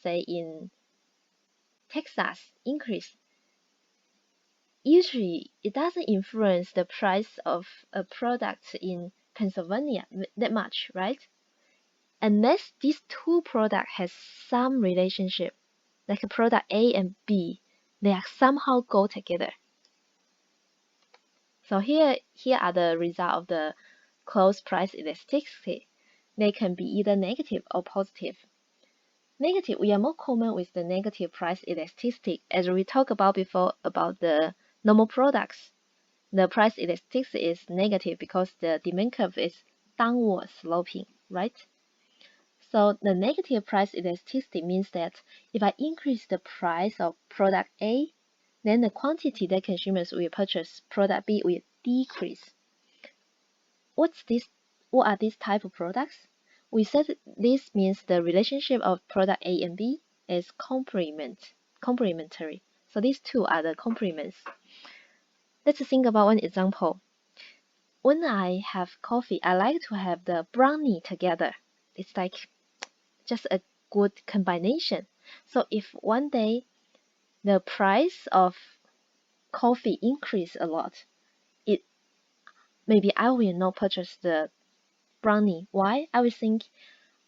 say in Texas increase, usually it doesn't influence the price of a product in Pennsylvania that much, right? Unless these two products has some relationship, like a product A and B, they are somehow go together. So here are the result of the close price elasticity. They can be either negative or positive. Negative, we are more common with the negative price elasticity, as we talked about before about the normal products. The price elasticity is negative because the demand curve is downward sloping, right? So the negative price elasticity means that if I increase the price of product A, then the quantity that consumers will purchase product B will decrease. What are these type of products? We said this means the relationship of product A and B is complementary. So these two are the complements. Let's think about one example. When I have coffee, I like to have the brownie together. It's like just a good combination. So if one day the price of coffee increase a lot, maybe I will not purchase the brownie. Why? I will think,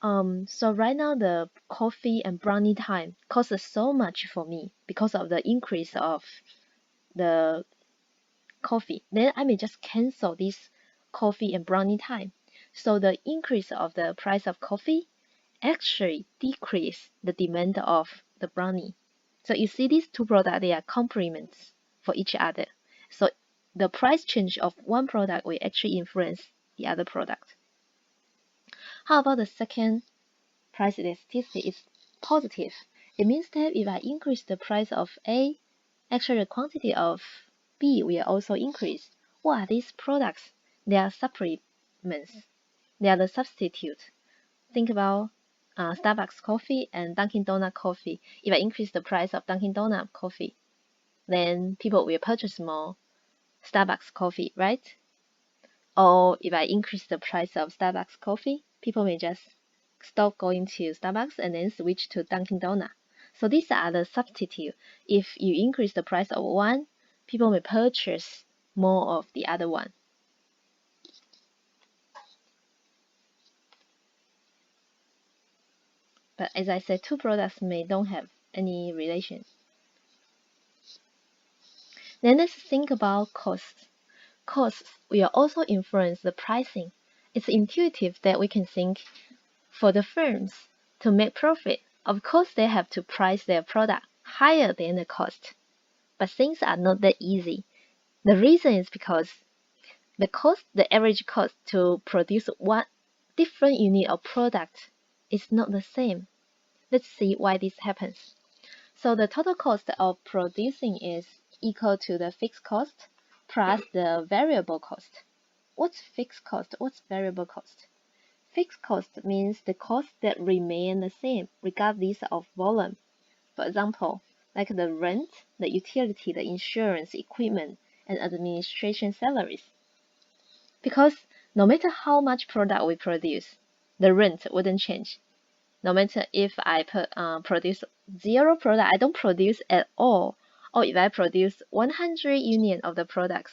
so right now the coffee and brownie time costs so much for me because of the increase of the coffee. Then I may just cancel this coffee and brownie time. So the increase of the price of coffee actually decrease the demand of the brownie. So you see these two products, they are complements for each other. So the price change of one product will actually influence the other product. How about the second price elasticity is positive? It means that if I increase the price of A, actually the quantity of B will also increase. What are these products? They are supplements. They are the substitute. Think about Starbucks coffee and Dunkin' Donut coffee. If I increase the price of Dunkin' Donut coffee, then people will purchase more Starbucks coffee, right? Or if I increase the price of Starbucks coffee, people may just stop going to Starbucks and then switch to Dunkin' Donut. So these are the substitute. If you increase the price of one, people may purchase more of the other one. But as I said, two products may don't have any relation. Then let's think about costs. Costs will also influence the pricing. It's intuitive that we can think for the firms to make profit. Of course, they have to price their product higher than the cost. But things are not that easy. The reason is because the average cost to produce one different unit of product is not the same. Let's see why this happens. So the total cost of producing is equal to the fixed cost plus the variable cost. What's fixed cost? What's variable cost? Fixed cost means the costs that remain the same regardless of volume. For example, like the rent, the utility, the insurance, equipment, and administration salaries. Because no matter how much product we produce, the rent wouldn't change. No matter if I produce 0 product, I don't produce at all, or if I produce 100 units of the product,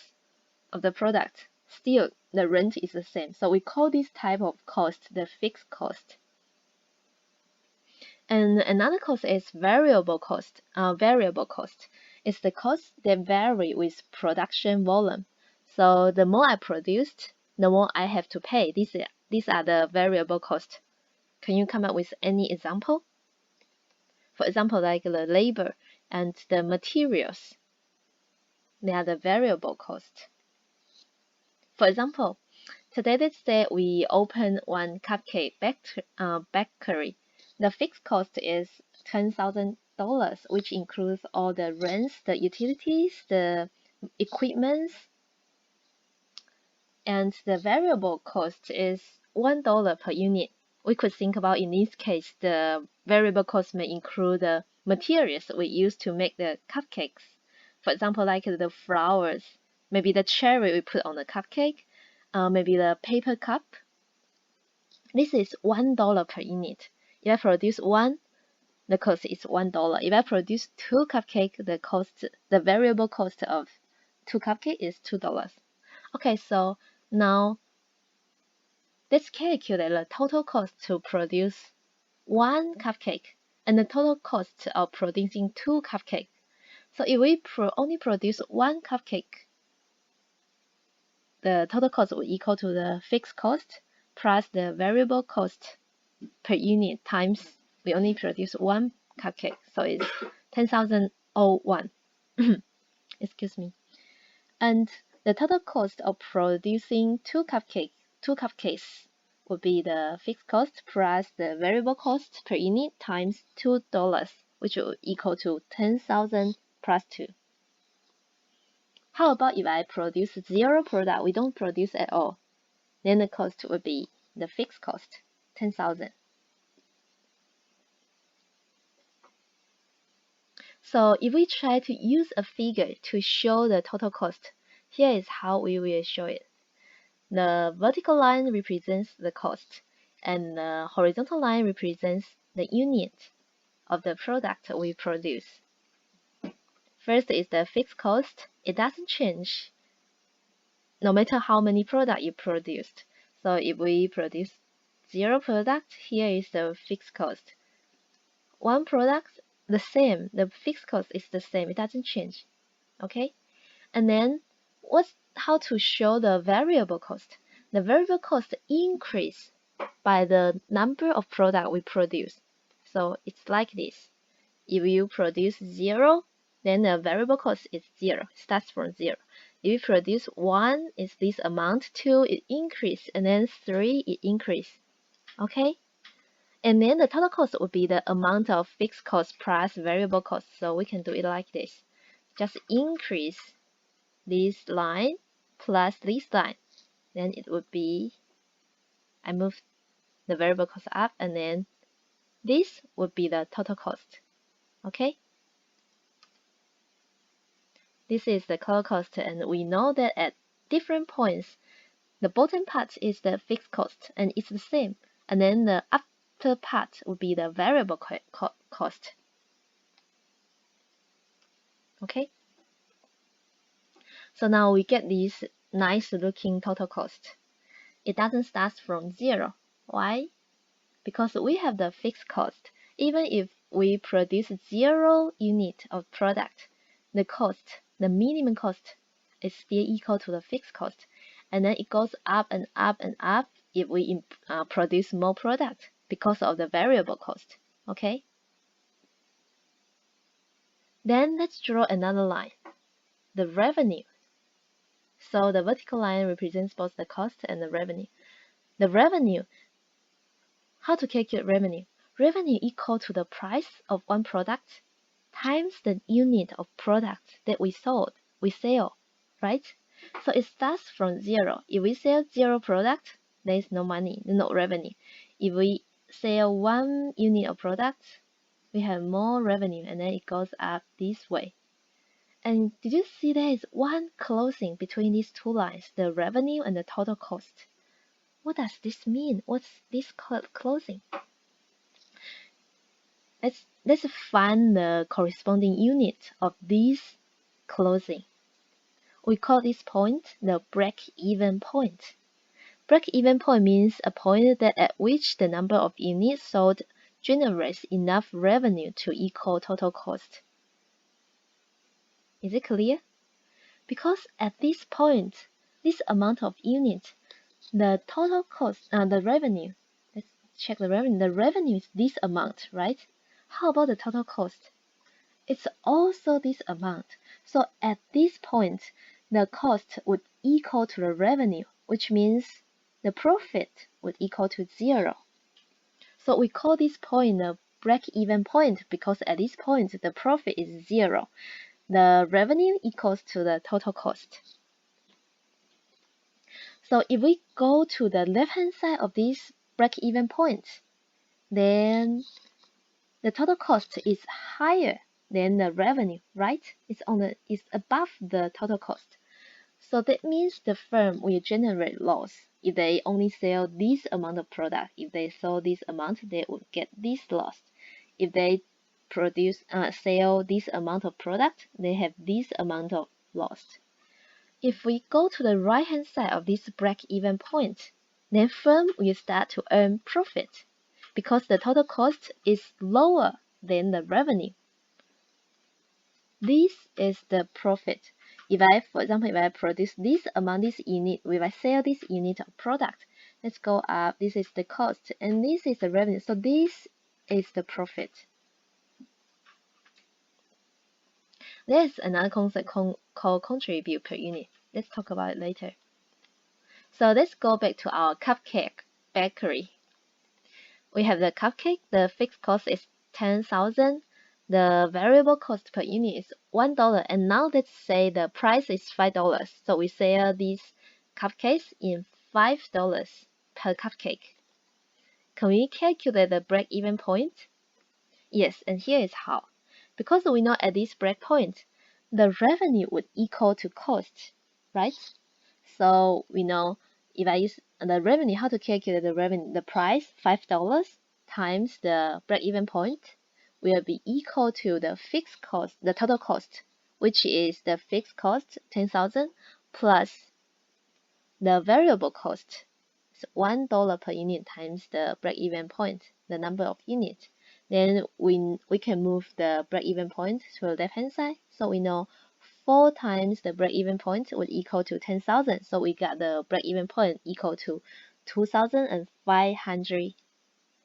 still the rent is the same. So we call this type of cost the fixed cost. And another cost is variable cost. Variable cost is the cost that vary with production volume. So the more I produced, the more I have to pay. These are the variable costs. Can you come up with any example? For example, like the labor and the materials. They are the variable cost. For example, today let's say we open one cupcake bakery. The fixed cost is $10,000, which includes all the rents, the utilities, the equipment, and the variable cost is $1 per unit. We could think about in this case, the variable cost may include the materials we use to make the cupcakes. For example, like the flowers, maybe the cherry we put on the cupcake, maybe the paper cup. This is $1 per unit. If I produce one, the cost is $1. If I produce 2 cupcakes, the variable cost of 2 cupcakes is $2. Okay, so now let's calculate the total cost to produce 1 cupcake and the total cost of producing 2 cupcakes. So if we only produce 1 cupcake, the total cost will equal to the fixed cost plus the variable cost per unit times we only produce 1 cupcake. So it's 10,001. Excuse me. And the total cost of producing 2 cupcakes would be the fixed cost plus the variable cost per unit times $2, which will equal to 10,000 plus 2. How about if I produce 0 product, we don't produce at all, then the cost would be the fixed cost, 10,000. So if we try to use a figure to show the total cost, here is how we will show it. The vertical line represents the cost, and the horizontal line represents the unit of the product we produce. First is the fixed cost. It doesn't change no matter how many products you produced. So if we produce 0 product, here is the fixed cost. 1 product, the same. The fixed cost is the same. It doesn't change. Okay? And then how to show the variable cost? The variable cost increase by the number of product we produce. So it's like this. If you produce 0, then the variable cost is 0. It starts from 0. If you produce 1, it's this amount. 2, it increase, and then 3, it increase. Okay? And then the total cost would be the amount of fixed cost plus variable cost. So we can do it like this. Just increase this line plus this line. Then it would be, I move the variable cost up, and then this would be the total cost. Okay? This is the total cost, and we know that at different points, the bottom part is the fixed cost, and it's the same. And then the upper part would be the variable cost. Okay? So now we get this nice looking total cost. It doesn't start from 0. Why? Because we have the fixed cost. Even if we produce 0 unit of product, the cost, the minimum cost, is still equal to the fixed cost. And then it goes up and up and up if we produce more product because of the variable cost. Okay? Then let's draw another line, the revenue. So the vertical line represents both the cost and the revenue. The revenue, how to calculate revenue? Revenue equal to the price of one product times the unit of product that we sell, right? So it starts from 0. If we sell 0 product, there is no money, no revenue. If we sell 1 unit of product, we have more revenue, and then it goes up this way. And did you see there is one closing between these two lines, the revenue and the total cost? What does this mean? What's this closing? Let's find the corresponding unit of this closing. We call this point the break-even point. Break-even point means a point that at which the number of units sold generates enough revenue to equal total cost. Is it clear? Because at this point, this amount of units, the total cost, the revenue, let's check the revenue. The revenue is this amount, right? How about the total cost? It's also this amount. So at this point, the cost would equal to the revenue, which means the profit would equal to 0. So we call this point the break-even point because at this point, the profit is 0. The revenue equals to the total cost. So if we go to the left-hand side of this break-even point, then the total cost is higher than the revenue, right? It's above the total cost. So that means the firm will generate loss if they only sell this amount of product. If they sell this amount, they would get this loss. If they sell this amount of product, they have this amount of loss. If we go to the right hand side of this break-even point, then firm will start to earn profit because the total cost is lower than the revenue. This is the profit. For example, if I produce this amount, this unit, if I sell this unit of product, let's go up. This is the cost, and this is the revenue. So this is the profit. There's another concept called contribute per unit. Let's talk about it later. So let's go back to our cupcake bakery. We have the cupcake. The fixed cost is 10,000. The variable cost per unit is $1. And now let's say the price is $5. So we sell these cupcakes in $5 per cupcake. Can we calculate the break-even point? Yes, and here is how. Because we know at this break point, the revenue would equal to cost, right? So we know if I use the revenue, how to calculate the revenue, the price, $5 times the break-even point will be equal to the fixed cost, the total cost, which is the fixed cost, 10,000, plus the variable cost, so $1 per unit times the break-even point, the number of units. Then we can move the break-even point to the left-hand side. So we know 4 times the break-even point would equal to 10,000. So we got the break-even point equal to 2,500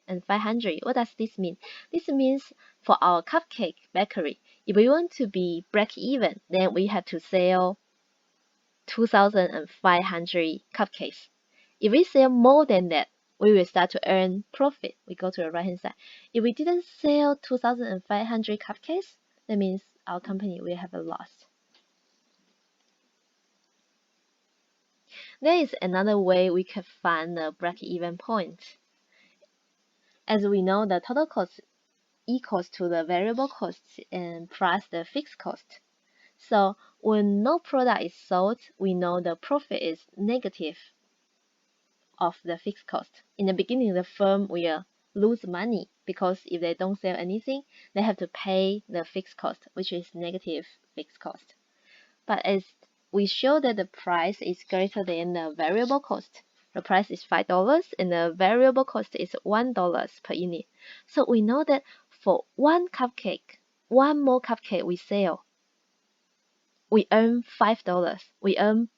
and 500. What does this mean? This means for our cupcake bakery, if we want to be break-even, then we have to sell 2,500 cupcakes. If we sell more than that, we will start to earn profit. We go to the right hand side. If we didn't sell 2,500 cupcakes, that means our company will have a loss. There is another way we can find the break-even point. As we know, the total cost equals to the variable cost and plus the fixed cost. So when no product is sold, we know the profit is negative of the fixed cost. In the beginning, the firm will lose money because if they don't sell anything, they have to pay the fixed cost, which is negative fixed cost. But as we show that the price is greater than the variable cost, the price is $5 and the variable cost is $1 per unit. So we know that for one more cupcake we sell, we earn $5. We earn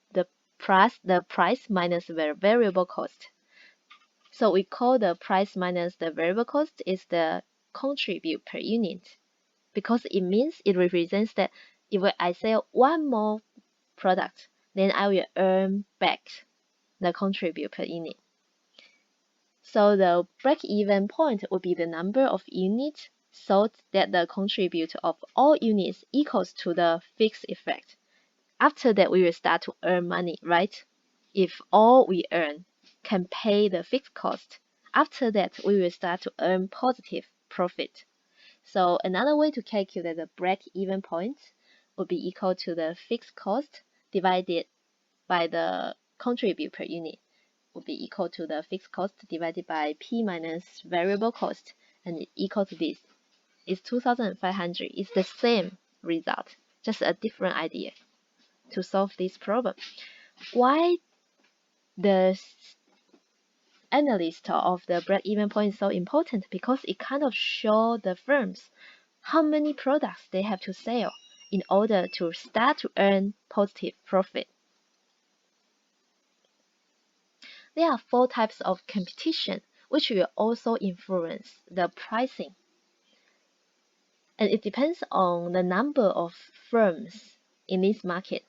the price minus the variable cost. So we call the price minus the variable cost is the contribute per unit because it means it represents that if I sell one more product, then I will earn back the contribute per unit. So the break-even point would be the number of units sold that the contribute of all units equals to the fixed effect. After that, we will start to earn money, right? If all we earn can pay the fixed cost, after that, we will start to earn positive profit. So another way to calculate the break-even point would be equal to the fixed cost divided by the contribute per unit would be equal to the fixed cost divided by P minus variable cost, and equal to this. It's 2,500. It's the same result, just a different idea to solve this problem. Why the analyst of the break-even point is so important? Because it kind of shows the firms how many products they have to sell in order to start to earn positive profit. There are 4 types of competition which will also influence the pricing. And it depends on the number of firms in this market.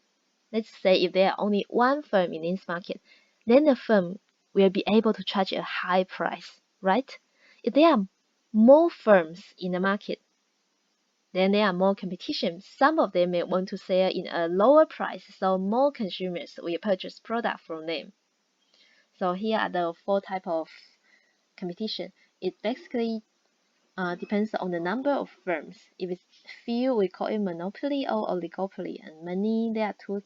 Let's say if there are only one firm in this market, then the firm will be able to charge a high price, right? If there are more firms in the market, then there are more competition. Some of them may want to sell in a lower price, so more consumers will purchase product from them. So here are the 4 types of competition. It basically depends on the number of firms. If it's few, we call it monopoly or oligopoly, and many, there are 2